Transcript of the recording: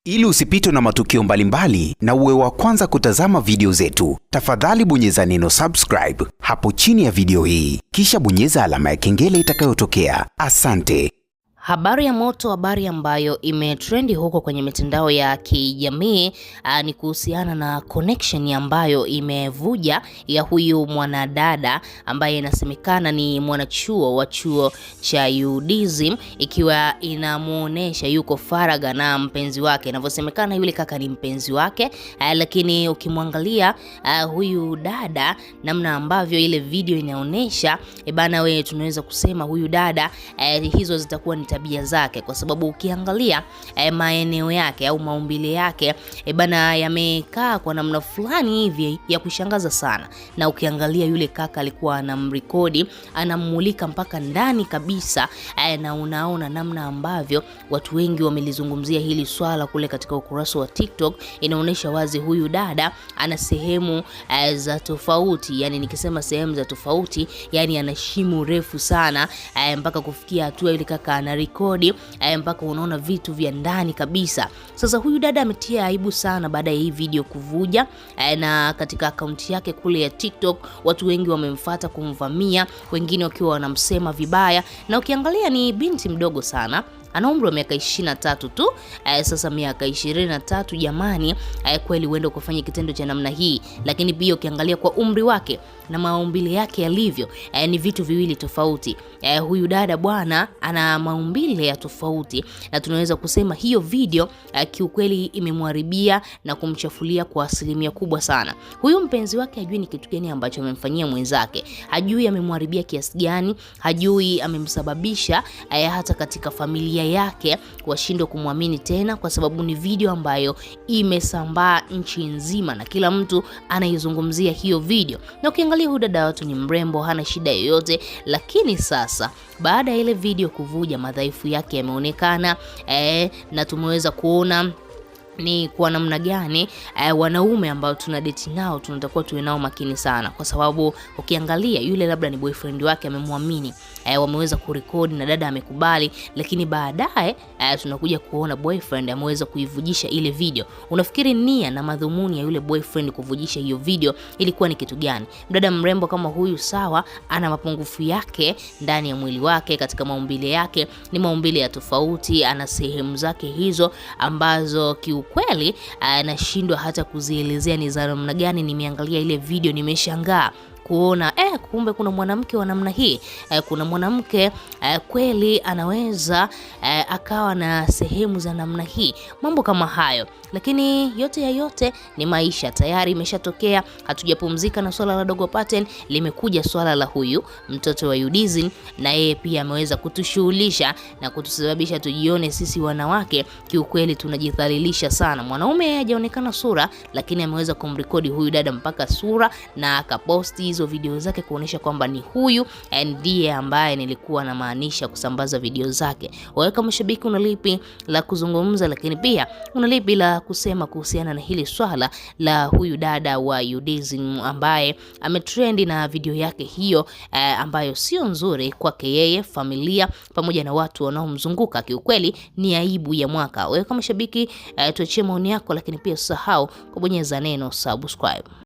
Ili usipitwe na matukio mbalimbali na uwe wa kwanza kutazama video zetu, tafadhali bonyeza neno subscribe hapo chini ya video hii, kisha bonyeza alama ya kengele itakayotokea. Asante. Habari ya moto, habari ambayo imetrendi huko kwenye mitandao ya kijamii ni kuhusiana na connection ambayo imevuja ya huyu mwanadada ambaye inasemekana ni mwanachuo wa chuo cha UDSM, ikiwa inamuonesha yuko faraga na mpenzi wake. Inavyosemekana yule kaka ni mpenzi wake, lakini ukimwangalia huyu dada namna ambavyo ile video inaonesha, bana wewe tunaweza kusema huyu dada hizo zitakuwa ni tabia zake, kwa sababu ukiangalia maeneo yake au maumbile yake bana yamekaa kwa namna fulani hivi ya kushangaza sana. Na ukiangalia yule kaka alikuwa anamrekodi, anamulika mpaka ndani kabisa, na unaona namna ambavyo watu wengi wamelizungumzia hili swala kule katika ukurasa wa TikTok. Inaonesha wazi huyu dada ana sehemu za tofauti, yani nikisema sehemu za tofauti, yani ana shimo refu sana mpaka kufikia hatua yule kaka ana rekodi mpaka unaona vitu vya ndani kabisa. Sasa huyu dada ametia aibu sana baada ya hii video kuvuja, na katika akaunti yake kule ya TikTok watu wengi wamemfuata kumvamia, wengine wakiwa wanamsema vibaya. Na ukiangalia ni binti mdogo sana, ana umri wa miaka 23 tu. Sasa miaka 23 jamani, kweli uende kufanya kitendo cha namna hii. Lakini pia ukiangalia kwa umri wake na maumbile yake yalivyo, ni vitu viwili tofauti. Huyu dada bwana ana maumbile ya tofauti, na tunaweza kusema hiyo video kiukweli imemharibia na kumchafulia kwa asilimia kubwa sana. Huyu mpenzi wake hajui ni kitu gani ambacho amemfanyia mwenzake, hajui amemharibia kiasi gani, hajui amemsababisha hata katika familia yake washindwe kumwamini tena, kwa sababu ni video ambayo imesambaa nchi nzima na kila mtu anaizungumzia hiyo video. Na ukiangalia huyu dada watu ni mrembo, hana shida yoyote, lakini sasa baada ya ile video kuvuja madhaifu yake yameonekana, na tumeweza kuona ni kwa namna gani wanaume ambao tuna date nao tunatakiwa tuwe nao makini sana, kwa sababu ukiangalia yule labda ni boyfriend wake amemwamini, wameweza kurekodi na dada amekubali, lakini baadaye tunakuja kuona boyfriend ameweza kuivujisha ile video. Unafikiri nia na madhumuni ya yule boyfriend kuvujisha hiyo video ilikuwa ni kitu gani? Mdada mrembo kama huyu sawa, ana mapungufu yake ndani ya mwili wake, katika maumbile yake ni maumbile ya tofauti, ana sehemu zake hizo ambazo kweli anashindwa hata kuzielezea ni za namna gani. Nimeangalia ile video nimeshangaa kuona kumbe kuna mwanamke wa namna hii, kuna mwanamke kweli anaweza akawa na sehemu za namna hii, mambo kama hayo. Lakini yote ya yote ni maisha, tayari imeshatokea, hatujapumzika na swala la Dogo Paten. Limekuja swala la huyu mtoto wa UDSM, na yeye pia ameweza kutushughulisha na kutusababisha tujione sisi wanawake kiukweli tunajidhalilisha sana. Mwanaume hajaonekana sura, lakini ameweza kumrekodi huyu dada mpaka sura na akaposti hizo video zake kuonesha kwamba ni huyu ndiye ambaye nilikuwa na maanisha kusambaza video zake. Wewe kama shabiki unalipi la kuzungumza, lakini pia unalipi la kusema kuhusiana na hili swala la huyu dada wa UDSM ambaye ametrendi na video yake hiyo ambayo sio nzuri kwake yeye, familia pamoja na watu wanaomzunguka? Kiukweli ni aibu ya mwaka. Wewe kama shabiki tuachie maoni yako, lakini pia usahau kubonyeza neno subscribe.